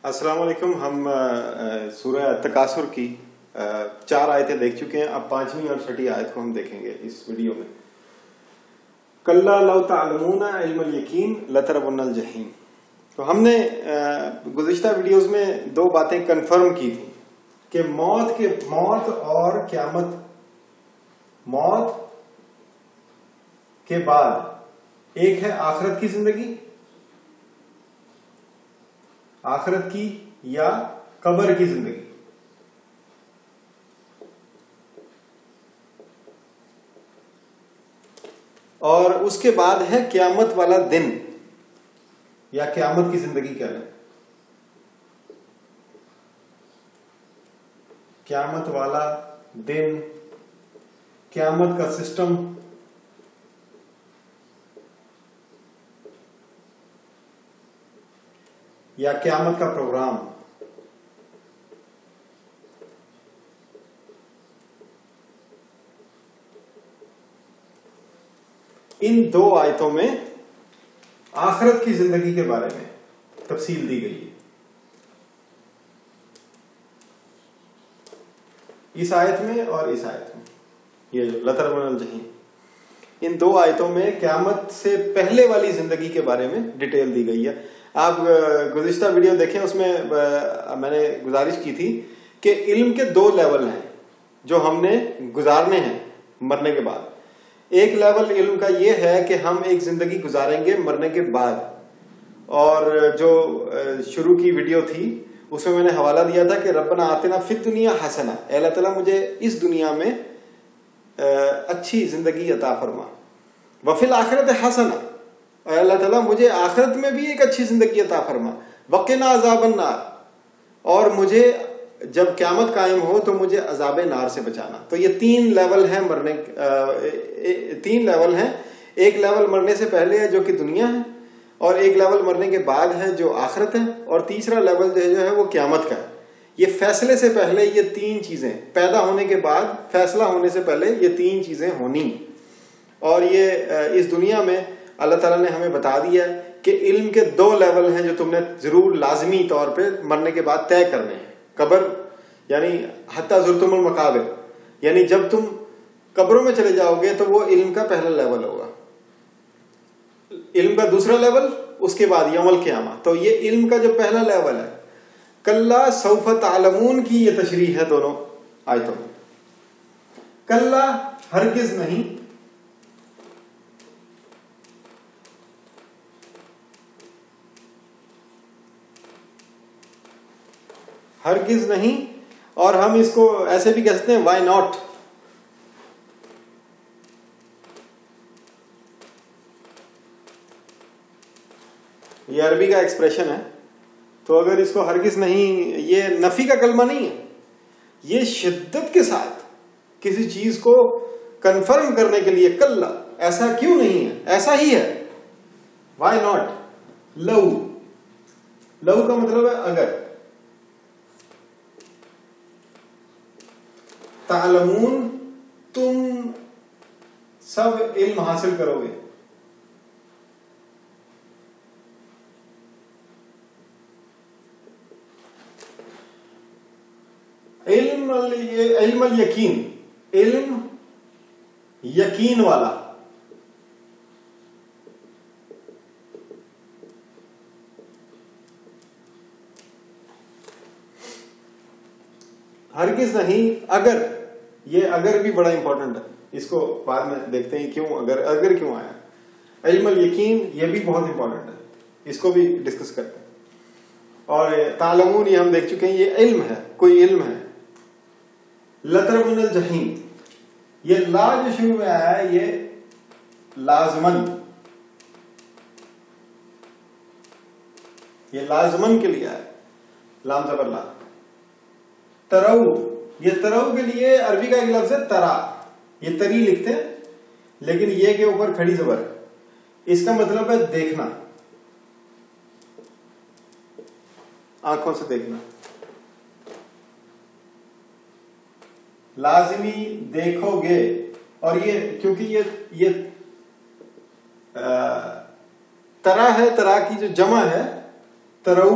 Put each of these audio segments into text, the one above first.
السلام علیکم. ہم سورہ تکاثر کی 4 آیتیں دیکھ چکے ہیں. اب 5ویں اور 6ٹھی آیت کو ہم دیکھیں گے اس ویڈیو میں. کلا لو تعلمون علم الیقین لترون الجحیم. تو ہم نے گزشتہ ویڈیوز میں 2 باتیں کنفرم کی تھیں کہ موت اور قیامت، موت کے بعد ایک ہے آخرت کی زندگی، آخرت کی یا قبر کی زندگی. اور اس کے بعد ہے قیامت والا دن یا قیامت کی زندگی کہہ لیں. قیامت والا دن، قیامت کا سسٹم، یا قیامت کا پروگرام. ان 2 آیتوں میں آخرت کی زندگی کے بارے میں تفصیل دی گئی ہے. اس آیت میں اور اس آیت میں، یہ جو لترون الجحیم، ان 2 آیتوں میں قیامت سے پہلے والی زندگی کے بارے میں ڈیٹیل دی گئی ہے. آپ گزشتہ ویڈیو دیکھیں، اس میں میں نے گزارش کی تھی کہ علم کے 2 لیول ہیں جو ہم نے گزارنے ہیں مرنے کے بعد. ایک لیول علم کا یہ ہے کہ ہم ایک زندگی گزاریں گے مرنے کے بعد، اور جو شروع کی ویڈیو تھی اس میں نے حوالہ دیا تھا کہ ربنا آتنا فی الدنیا حسنہ، اے اللہ تعالیٰ مجھے اس دنیا میں اچھی زندگی عطا فرما، وفی الآخرت حسنہ، اے اللہ تعالیٰ مجھے آخرت میں بھی ایک اچھی زندگی عطا فرما، وقنا عذاب النار، اور مجھے جب قیامت قائم ہو تو مجھے عذاب نار سے بچانا. تو یہ 3 لیول ہیں مرنے، 3 لیول ہیں. ایک لیول مرنے سے پہلے ہے جو کہ دنیا ہے، اور ایک لیول مرنے کے بعد ہے جو آخرت ہے، اور تیسرا لیول جو ہے وہ قیامت کا ہے. یہ فیصلے سے پہلے یہ 3 چیزیں، پیدا ہونے کے بعد فیصلہ ہونے سے پہلے یہ 3 چیزیں ہونی. اور یہ اس دنیا میں اللہ تعالیٰ نے ہمیں بتا دیا ہے کہ علم کے 2 لیول ہیں جو تم نے ضرور لازمی طور پہ مرنے کے بعد طے کرنے ہیں. قبر یعنی حتی زرتم المقابر، یعنی جب تم قبروں میں چلے جاؤ گے تو وہ علم کا پہلا لیول ہوگا. علم کا دوسرا لیول اس کے بعد یوم القیامہ. تو یہ علم کا جو پہلا لیول ہے، کلا سوف تعلمون کی یہ تشریح ہے دونوں آیتوں میں. کلا ہرگز نہیں، ہرگز نہیں، اور ہم اس کو ایسے بھی کہہ سکتے ہیں وائی ناٹ. یہ عربی کا ایکسپریشن ہے، تو اگر اس کو ہرگز نہیں، یہ نفی کا کلمہ نہیں ہے، یہ شدت کے ساتھ کسی چیز کو کنفرم کرنے کے لیے کلا، ایسا کیوں نہیں ہے، ایسا ہی ہے. Y not. لو، لو کا مطلب ہے اگر. تعلمون، تم سب علم حاصل کرو گے. علم الیقین، علم یقین والا. ہرگز نہیں، اگر. یہ اگر بھی بڑا امپورٹنٹ ہے، اس کو بعد میں دیکھتے ہیں کیوں اگر کیوں آیا. علم الیقین یہ بھی بہت امپورٹنٹ ہے، اس کو بھی ڈسکس کرتے ہیں. اور تعلمون یہ ہم دیکھ چکے ہیں، یہ علم ہے، کوئی علم ہے. لترون الجحیم، یہ لا جو شروع میں آیا ہے یہ لازمن، یہ لازمن کے لیے آیا، لام زبر لا. ترو، یہ ترو کے لیے عربی کا ایک لفظ ہے ترا، یہ تری لکھتے ہیں لیکن یہ کے اوپر کھڑی زبر ہے. اس کا مطلب ہے دیکھنا، آنکھوں سے دیکھنا. لازمی دیکھو گے. اور یہ کیونکہ یہ ترا ہے، ترا کی جو جمع ہے ترو،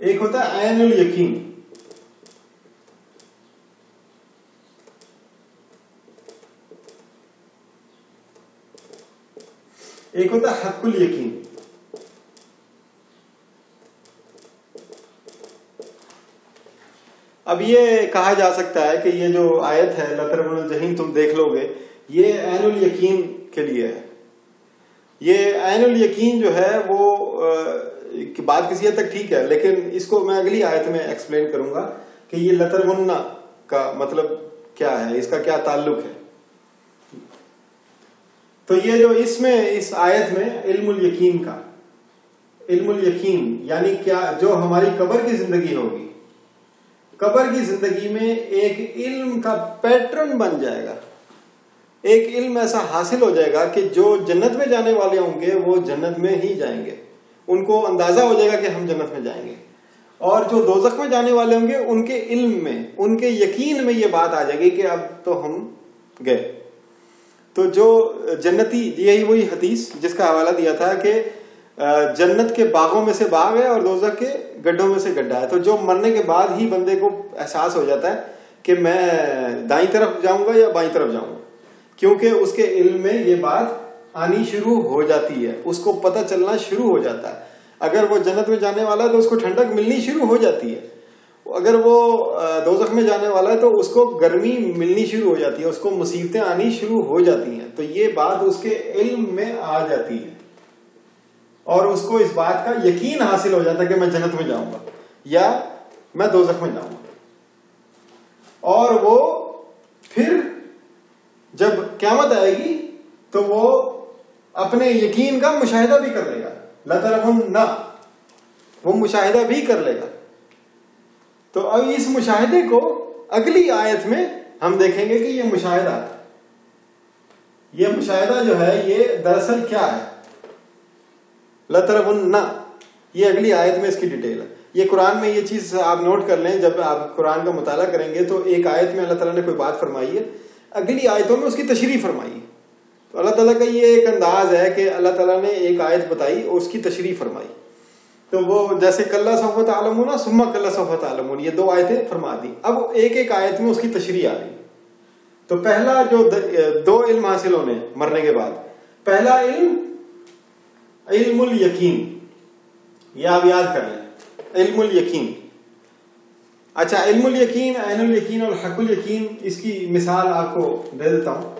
ایک ہوتا ہے عین الیقین، ایک ہوتا ہے حق الیقین۔ اب یہ کہا جا سکتا ہے کہ یہ جو آیت ہے لَتَرَوُنَّ الْجَحِيمَ تم دیکھ لو گے، یہ عین الیقین کے لیے ہے۔ یہ عین الیقین جو ہے وہ بات کسی حد تک ٹھیک ہے، لیکن اس کو میں اگلی آیت میں ایکسپلین کروں گا کہ یہ لَتَرَوُنَّ کا مطلب کیا ہے، اس کا کیا تعلق ہے۔ تو یہ جو اس آیت میں علم الیقین کا، علم الیقین یعنی کیا، جو ہماری قبر کی زندگی ہوگی، قبر کی زندگی میں ایک علم کا پیٹرن بن جائے گا، ایک علم ایسا حاصل ہو جائے گا کہ جو جنت میں جانے والے ہوں گے وہ جنت میں ہی جائیں گے، ان کو اندازہ ہو جائے گا کہ ہم جنت میں جائیں گے، اور جو دوزخ میں جانے والے ہوں گے ان کے علم میں، ان کے یقین میں یہ بات آ جائے گی کہ اب تو ہم گئے۔ تو جو جنتی، یہی وہی حدیث جس کا حوالہ دیا تھا کہ جنت کے باغوں میں سے باغ ہے اور دوزخ کے گڈھوں میں سے گڈھا ہے، تو جو مرنے کے بعد ہی بندے کو احساس ہو جاتا ہے کہ میں دائیں طرف جاؤں گا یا بائیں طرف جاؤں گا، کیونکہ اس کے علم میں یہ بات آنی شروع ہو جاتی ہے، اس کو پتہ چلنا شروع ہو جاتا ہے۔ اگر وہ جنت میں جانے والا ہے تو اس کو ٹھنڈک ملنی شروع ہو جاتی ہے، اگر وہ دوزخ میں جانے والا ہے تو اس کو گرمی ملنی شروع ہو جاتی ہے، اس کو مصیبتیں آنی شروع ہو جاتی ہیں۔ تو یہ بات اس کے علم میں آ جاتی ہے اور اس کو اس بات کا یقین حاصل ہو جاتا ہے کہ میں جنت میں جاؤں گا یا میں دوزخ میں جاؤں گا، اور وہ پھر جب قیامت آئے گی تو وہ اپنے یقین کا مشاہدہ بھی کر لے گا، لَتَرَوُنَّ، وہ مشاہدہ بھی کر لے گا۔ تو اب اس مشاہدے کو اگلی آیت میں ہم دیکھیں گے کہ یہ مشاہدہ، یہ مشاہدہ جو ہے یہ دراصل کیا ہے، لَتَرَوُنَّ، یہ اگلی آیت میں اس کی ڈیٹیل ہے۔ یہ قرآن میں یہ چیز آپ نوٹ کر لیں، جب آپ قرآن کا مطالعہ کریں گے تو ایک آیت میں اللہ تعالیٰ نے کوئی بات فرمائی ہے، اگلی آیتوں میں اس کی تشریح فرمائی ہے۔ تو اللہ تعالیٰ کا یہ ایک انداز ہے کہ اللہ تعالیٰ نے ایک آیت بتائی اور اس کی تشریح فرمائی، تو وہ جیسے کَلَّا سَوْفَ تَعْلَمُونَ ثُمَّ کَلَّا سَوْفَ تَعْلَمُونَ، یہ دو آیتیں فرما دی، اب ایک ایک آیت میں اس کی تشریح آ گئی۔ تو پہلا جو دو علم حاصل ہونے مرنے کے بعد، پہلا علم علم الیقین، یہ آپ یاد کر لیں، علم الیقین۔ اچھا، علم الیقین، عین الیقین اور حق الیقین، اس کی مثال آپ کو دے دیتا ہوں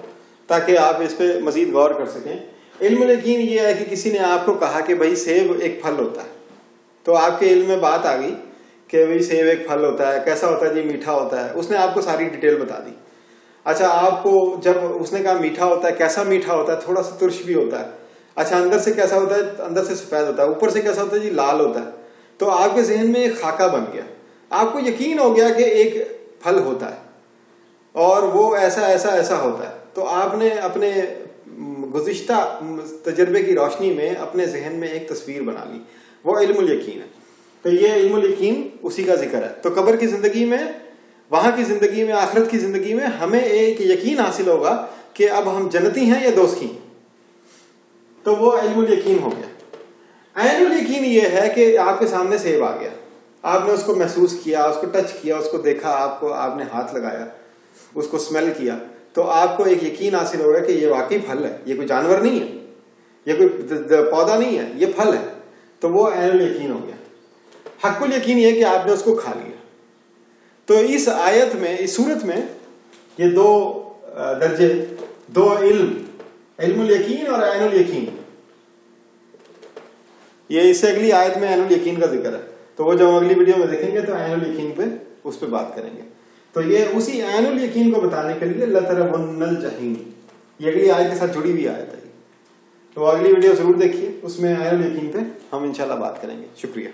تاکہ آپ اس پہ مزید غور کر سکیں۔ علم الیقین یہ ہے کہ کسی نے آپ کو کہا کہ بھائی سیب ایک پھل ہوتا ہے، تو آپ کے علم میں بات آ گئی کہ بھائی سیب ایک پھل ہوتا ہے، کیسا ہوتا ہے جی، میٹھا ہوتا ہے، اس نے آپ کو ساری ڈیٹیل بتا دی۔ اچھا، آپ کو جب اس نے کہا میٹھا ہوتا ہے، کیسا میٹھا ہوتا ہے، تھوڑا سا ترش بھی ہوتا ہے، اچھا اندر سے کیسا ہوتا ہے، اندر سے سفید ہوتا ہے، اوپر سے کیسا ہوتا ہے جی، لال ہوتا ہے، تو آپ کے ذہن میں ایک خاکہ بن گیا، آپ کو یقین ہو گیا کہ ایک پھل ہوتا ہے اور وہ ایسا ایسا ایسا ہوتا ہے۔ تو آپ نے اپنے گزشتہ تجربے کی روشنی میں اپنے ذہن میں ایک تصویر بنا لی، وہ علم الیقین ہے۔ تو یہ علم الیقین اسی کا ذکر ہے۔ تو قبر کی زندگی میں، وہاں کی زندگی میں، آخرت کی زندگی میں ہمیں ایک یقین حاصل ہوگا کہ اب ہم جنتی ہیں یا دوزخی ہیں، تو وہ علم الیقین ہو گیا۔ عین الیقین یہ ہے کہ آپ کے سامنے سیب آ گیا، آپ نے اس کو محسوس کیا، اس کو ٹچ کیا، اس کو دیکھا، آپ نے ہاتھ لگایا، اس کو اسمیل کیا، تو آپ کو ایک یقین حاصل ہوگا کہ یہ واقعی پھل ہے، یہ کوئی جانور نہیں ہے، یہ کوئی پودا نہیں ہے، یہ پھل ہے، تو وہ عین الیقین ہو گیا۔ حق الیقین یہ کہ آپ نے اس کو کھا لیا۔ تو اس آیت میں، اس صورت میں یہ دو درجے، دو علم، علم الیقین اور عین الیقین، یہ اس سے اگلی آیت میں عین الیقین کا ذکر ہے، تو وہ جو ہم اگلی ویڈیو میں دیکھیں گے تو عین الیقین پہ اس پہ بات کریں گے۔ تو یہ اسی عین الیقین کو بتانے کے لیے لَتَرَوُنَّ الْجَحِيمَ، یہ اگلی آیت کے ساتھ جڑی ہوئی آیت ہے، تو اگلی ویڈیو ضرور دیکھیے، اس میں عین الیقین پہ ہم انشاءاللہ بات کریں گے۔ شکریہ۔